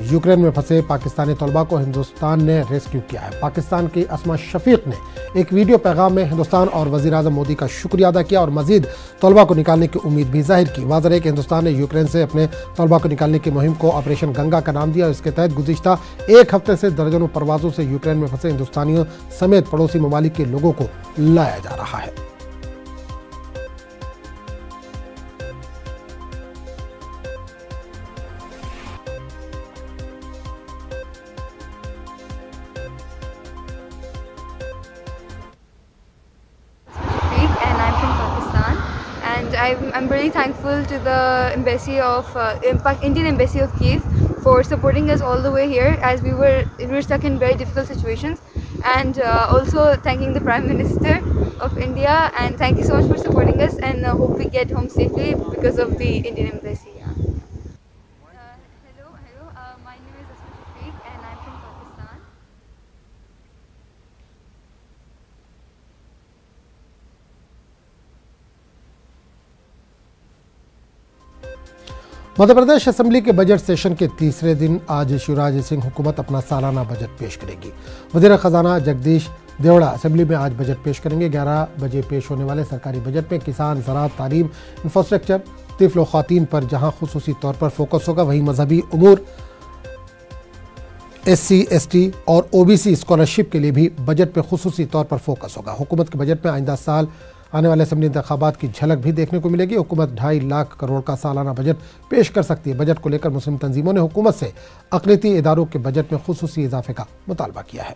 Ukraine में फंसे पाकिस्तानी तलबा को हिंदुस्तान ने रेस्क्यू किया है। पाकिस्तान की अस्मा शफीक ने एक वीडियो पैगाम में हिंदुस्तान और वज़ीर आज़म मोदी का शुक्रिया अदा किया और मजीद तलबा को निकालने की उम्मीद भी जाहिर की। वाज़ेह है कि हिंदुस्तान ने यूक्रेन से अपने तलबा को निकालने की मुहिम को ऑपरेशन गंगा का नाम दिया। इसके तहत गुज़िश्ता एक हफ्ते से दर्जनों परवाज़ों से यूक्रेन में फंसे हिंदुस्तानियों समेत पड़ोसी ममालिक के लोगों को लाया जा रहा है। And I'm from Pakistan, and I'm really thankful to the embassy of Indian Embassy of Kyiv for supporting us all the way here, as we were stuck in very difficult situations, and also thanking the Prime Minister of India, and thank you so much for supporting us, and hope we get home safely because of the Indian Embassy. Hello, my name is Asma Shafiq and I'm from Pakistan. Madhya Pradesh assembly के budget session के तीसरे दिन आज शिवराज सिंह हुकूमत अपना सालाना budget पेश करेगी। वज़ीर ख़जाना जगदीश देवड़ा असेंबली में आज बजट पेश करेंगे। 11 बजे पेश होने वाले सरकारी बजट में किसान, ज़राअत, तालीम, इंफ्रास्ट्रक्चर, तिफ़ल और ख़वातीन पर जहां खुसूसी तौर पर फोकस होगा, वहीं मजहबी उमूर, SC, ST और OBC स्कॉलरशिप के लिए भी बजट पर खुसूसी तौर पर फोकस होगा। हुकूमत के बजट में आइंदा साल आने वाले असेंबली इंतखाबात की झलक भी देखने को मिलेगी। हुकूमत 2.5 लाख करोड़ का सालाना बजट पेश कर सकती है। बजट को लेकर मुस्लिम तंजीमों ने हुकूमत से अक़लियती इदारों के बजट में खुसूसी इजाफे का मुतालबा किया है।